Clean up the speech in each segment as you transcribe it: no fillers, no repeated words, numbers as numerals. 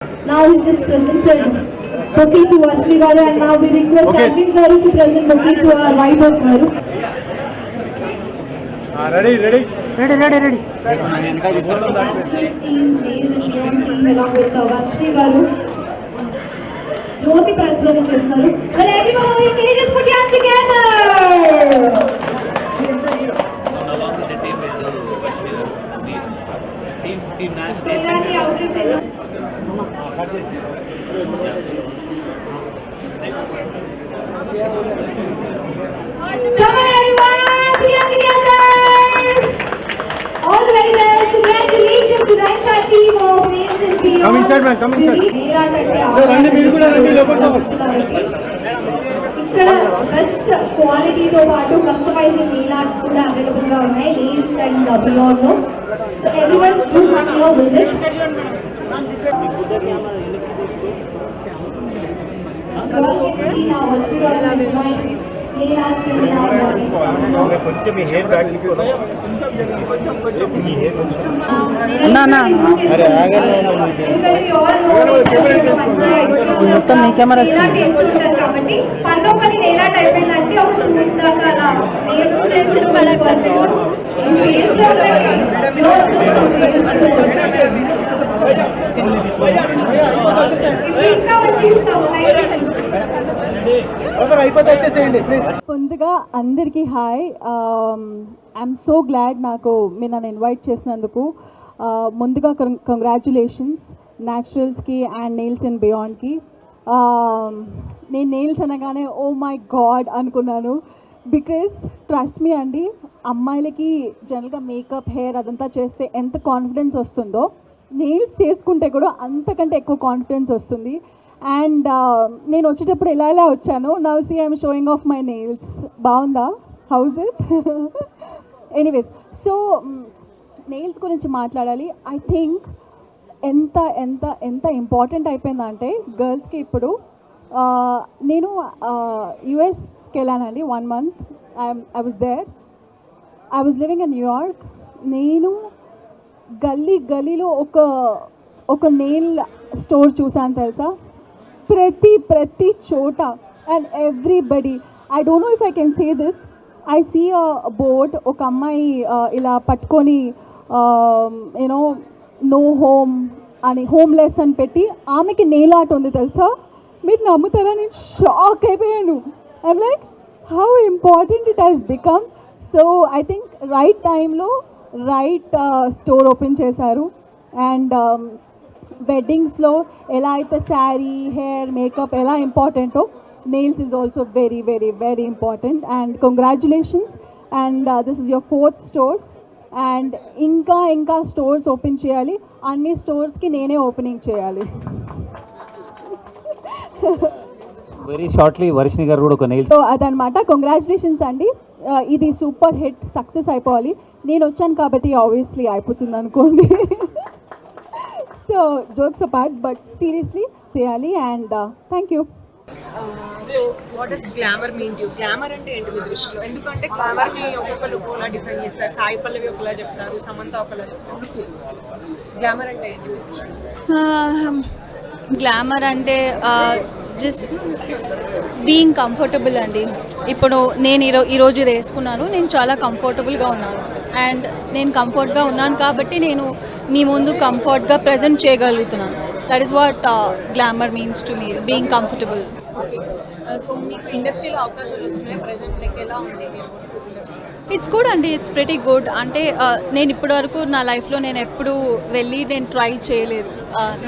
Now he just presented bouquet to Ashmi Garu, and now we request Ashwin Garu to present bouquet to our wife of Garu. Ready. Astros teams, Nails and Beyond team along with Ashmi Garu. Jyoti Pranjwali చేస్తున్నారు. Well, everyone over here, can you just put your hands together? So, ఇలాంటి outlets ఎన్నో. Come on everyone, put your hands together. All the very best. Congratulations to the entire team of Nails and Beyond. Come inside, man. Come inside. ఇక్కడ best క్వాలిటీతో పాటు customising nail arts కూడా available గా ఉన్నాయి nails and beyond లో. So everyone do come here visit. You all can see now Ashmi Garu is enjoying nail art in our morning. కొంచెం మీ hair back తీసుకోరా. అరే ఆగండి. ఎందుకంటే we all know మొత్తం నీ కెమెరా చేస్తుంటారు కాబట్టి పనిలో పని నెయిల్ ఆర్ట్ అయిపోయిందంటే ఒక 2 weeks దాకా అలా నెయిల్స్ చేసిన పడవచ్చు. ఫేస్ లో ఇంకా వచ్చేస్తాం. అయిపోతే వచ్చేసేయండి ప్లీజ్. ముందుగా అందరికీ హాయ్. ఐఎమ్ సో గ్లాడ్ నాకు మీరు నన్ను ఇన్వైట్ చేసినందుకు. ముందుగా కంగ్రాచ్యులేషన్స్ న్యాచురల్స్కి అండ్ నెయిల్స్ అండ్ బియాండ్కి. నేను నెయిల్స్ అనగానే ఓ మై గాడ్ అనుకున్నాను. బికాస్ ట్రస్ట్ మీ అండి, అమ్మాయిలకి జనరల్గా మేకప్ హెయిర్ అదంతా చేస్తే ఎంత కాన్ఫిడెన్స్ వస్తుందో నెయిల్స్ చేసుకుంటే కూడా అంతకంటే ఎక్కువ కాన్ఫిడెన్స్ వస్తుంది. అండ్ నేను వచ్చేటప్పుడు ఇలా వచ్చాను. Now see I'm showing off my nails. బాగుందా? How's it? Anyways, so nails గురించి మాట్లాడాలి. ఐ థింక్ ఎంత ఎంత ఎంత ఇంపార్టెంట్ అయిపోయిందంటే గర్ల్స్కి ఇప్పుడు. నేను యుఎస్కి వెళ్ళానండి 1 month. I was there. I was living in New York. నేను గల్లీలో ఒక నెయిల్ స్టోర్ చూసాను తెలుసా. ప్రతి చోట and everybody, I don't know if I can say this, I see a board. ఒక అమ్మాయి ఇలా పట్టుకొని యూనో నో హోమ్ అని, హోమ్లెస్ అని పెట్టి ఆమెకి నెయిల్ ఆర్ట్ ఉంది తెలుసా. మీరు నమ్ముతారా? నేను షాక్ అయిపోయాను. I'm like how important it has become. So I think right టైంలో రైట్ స్టోర్ ఓపెన్ చేశారు. అండ్ వెడ్డింగ్స్లో ఎలా అయితే శారీ, హెయిర్, మేకప్ ఎలా ఇంపార్టెంటో nails is also very very very important. And congratulations. And this is your 4th store. And ఇంకా stores open చేయాలి. అన్ని స్టోర్స్కి నేనే ఓపెనింగ్ చేయాలి. వెరీ షార్ట్లీ వర్షిణి గారు కూడా ఒక నెయిల్స్. సో అదనమాట. కంగ్రాచులేషన్స్ అండి. ఇది సూపర్ హిట్ సక్సెస్ అయిపోవాలి. నేను వచ్చాను కాబట్టి ఆబ్వియస్లీ అయిపోతుంది అనుకోండి. So jokes apart, but seriously చేయాలి. And thank you. So what does glamour mean to you? Glamour అంటే ఏంటి మీ దృష్టిలో? ఎందుకంటే గ్లామర్ ని ఒక్కొక్కరు ఒక్కోలా డిఫైన్ చేస్తారు. సాయి పల్లవి ఒకలా చెప్తారు, సమంత ఒకలా చెప్తారు. గ్లామర్ అంటే ఏంటి మీ దృష్టిలో? గ్లామర్ అంటే జస్ట్ బీయింగ్ కంఫర్టబుల్ అండి. ఇప్పుడు నేను ఈరోజు ఇది వేసుకున్నాను, నేను చాలా కంఫర్టబుల్గా ఉన్నాను. అండ్ నేను కంఫర్ట్గా ఉన్నాను కాబట్టి నేను మీ ముందు కంఫర్ట్గా ప్రజెంట్ చేయగలుగుతున్నాను. That is what glamour means to me, being comfortable. So మీకు ఇండస్ట్రీలో అవకాశాలు వస్తున్నాయి ప్రజెంట్, లైక్ ఎలా ఉంది మీరు ఇండస్ట్రీ? ఇట్స్ గుడ్ అండి, ఇట్స్ ప్రెటీ గుడ్. అంటే నేను ఇప్పటివరకు నా లైఫ్లో నేను ఎప్పుడు వెళ్ళి నేను ట్రై చేయలేదు.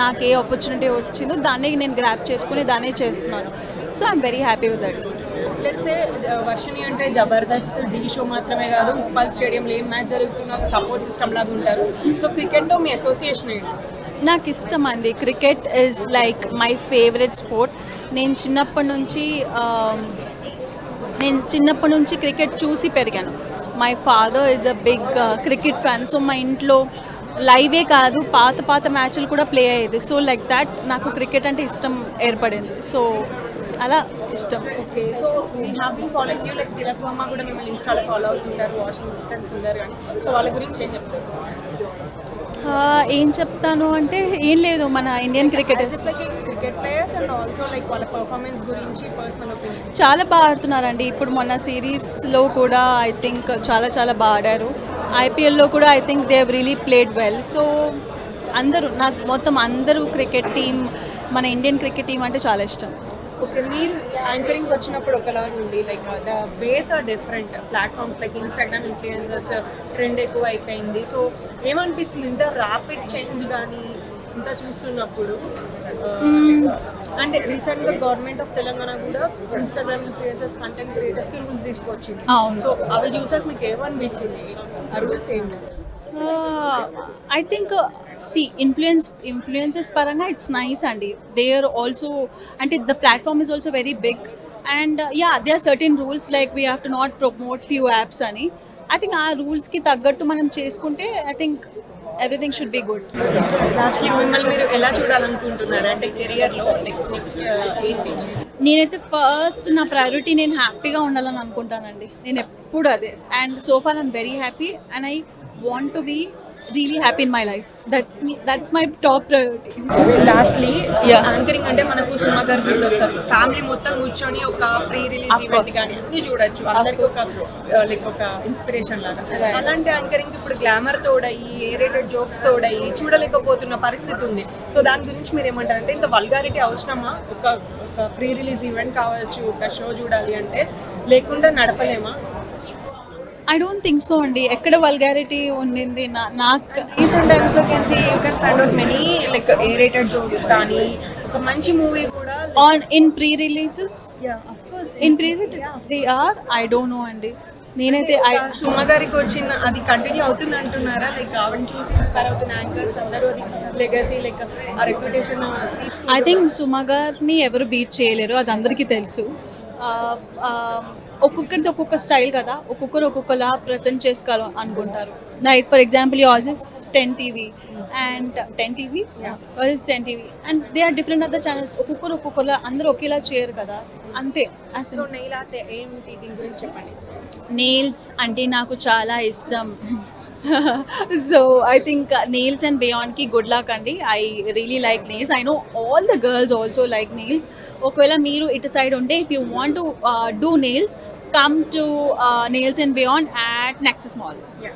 నాకు ఏ ఆపర్చునిటీ వచ్చిందో దాన్ని నేను గ్రాప్ చేసుకుని దాన్నే చేస్తున్నాను. So I'm very happy with that. Let's say Varshini అంటే జబర్దస్త్, ఢీ షో మాత్రమే కాదు, ఉప్పల్ స్టేడియంలో ఏం మ్యాచ్ జరుగుతున్నా ఒక సపోర్ట్ సిస్టమ్ లాగా ఉంటారు. సో క్రికెట్తో మీ అసోసియేషన్ ఏంటి? నాకు ఇష్టం అండి. Cricket is like my favourite sport. నేను చిన్నప్పటి నుంచి క్రికెట్ చూసి పెరిగాను. My father is a big cricket fan. So మా ఇంట్లో లైవే కాదు, పాత మ్యాచ్లు కూడా ప్లే అయ్యేది. సో లైక్ దాట్ నాకు క్రికెట్ అంటే ఇష్టం ఏర్పడింది. సో అలా ఇష్టం. Okay, so me have been following you, like Tilak అమ్మ కూడా మిమ్మల్ని ఇన్స్టాలో ఫాలో అవుతుంటారు, వాషింగ్టన్ సుందర్ కానీ. సో వాళ్ళ గురించి ఏం చెప్తారు? ఏం చెప్తాను అంటే ఏం లేదు, మన Indian cricketers cricket players and also like వాళ్ళ పర్ఫార్మెన్స్ గురించి పర్సనల్ ఒపీనియన్. చాలా బాగా ఆడుతున్నారండి. ఇప్పుడు మొన్న సిరీస్లో కూడా ఐ థింక్ చాలా బాగా ఆడారు. ఐపీఎల్లో కూడా I think they have really played well. So అందరూ నాకు మొత్తం అందరూ క్రికెట్ టీం, మన ఇండియన్ క్రికెట్ టీం అంటే చాలా ఇష్టం. ఓకే, మీరు యాంకరింగ్ వచ్చినప్పుడు ఒకలా నుండి like the base are different platforms like Instagram influencers trend ఎక్కువ అయిపోయింది. సో ఏమనిపిస్తుంది ఇంత ర్యాపిడ్ చేంజ్ కానీ ఇంత చూస్తున్నప్పుడు? అంటే రీసెంట్గా గవర్నమెంట్ ఆఫ్ తెలంగాణ కూడా ఇన్స్టాగ్రామ్ ఇన్ఫ్లుయెన్సర్స్ కంటెంట్ క్రియేటర్స్కి రూల్స్ తీసుకొచ్చింది. అవును. సో అవి చూసాక మీకు ఏమనిపించింది? ఆ రూల్స్ ఏంటి? ఐ థింక్ ఇన్ఫ్లుయెన్సెస్ పరంగా ఇట్స్ నైస్ అండి. దే ఆర్ ఆల్సో అంటే the platform is also very big and they are certain rules like we have to not promote few apps అని. ఐ థింక్ ఆ రూల్స్కి తగ్గట్టు మనం చేసుకుంటే I think everything should be good. Lastly మిమ్మల్ని మీరు ఎలా చూడాలనుకుంటున్నారు అంటే కెరియర్లో నెక్స్ట్ ఏంటి? నేనైతే ఫస్ట్ నా ప్రయారిటీ నేను హ్యాపీగా ఉండాలని అనుకుంటానండి. నేను ఎప్పుడు అదే. And so far I'm very happy and I want to be really happy in my life. That's my top priority. Lastly anchoring అంటే మనకు సుమ గారు గుర్తొస్తారు. ఫ్యామిలీ మొత్తం కూర్చొని ఒక ప్రీ రిలీజ్ ఈవెంట్ కానీ అన్ని చూడొచ్చు, అందరికి ఒక లైక్ ఒక ఇన్స్పిరేషన్ లాగా. అలాంటి యాంకరింగ్ ఇప్పుడు గ్లామర్ తోడయి ఏరేటెడ్ జోక్స్ తోడయి చూడలేకపోతున్న పరిస్థితి ఉంది. సో దాని గురించి మీరు ఏమంటారు? అంటే ఇంత వల్గారిటీ అవసరమా? ఒక ప్రీ రిలీజ్ ఈవెంట్ కావచ్చు, ఒక షో చూడాలి అంటే లేకుండా నడపలేమా? I don't think so అండి. ఎక్కడ వల్గారిటీ ఉండింది నాకు రీసెంట్ టైమ్స్లో can see you can find out many like aerated jokes కానీ ఒక మంచి మూవీ కూడా in pre-releases. In pre-release they are. I don't know అండి. నేనైతే సుమ గారికి వచ్చిన అది కంటిన్యూ అవుతుంది అంటున్నారా? లైక్ ఆవిడని చూసి ఇన్స్పైర్ అవుతున్న యాంకర్స్ అందరూ అది లెగసీ లైక్ ఆ రెప్యుటేషన్ ఐ థింక్ సుమ గారిని ఎవరు బీట్ చేయలేరు, అది అందరికీ తెలుసు. ఒక్కొక్కరిది ఒక్కొక్క స్టైల్ కదా, ఒక్కొక్కరు ఒక్కొక్కలా ప్రజెంట్ చేసుకోవాలి అనుకుంటారు. Like for example uses 10 TV and 10 TV uses 10 TV and they are different other channels. ఒక్కొక్కరు ఒక్కొక్కలా, అందరూ ఒకేలా చేయరు కదా, అంతే. సో నెయిల్ ఆర్ట్ ఏంటి దీని గురించి చెప్పండి. నెయిల్స్ అంటే నాకు చాలా ఇష్టం. So I think nails and బియాండ్కి గుడ్ లక్ అండి. I really like nails. I know all the girls also like nails. ఒకవేళ మీరు ఇటు సైడ్ ఉంటే if you want to do nails, come to Nails and Beyond at Nexus Mall. Yeah.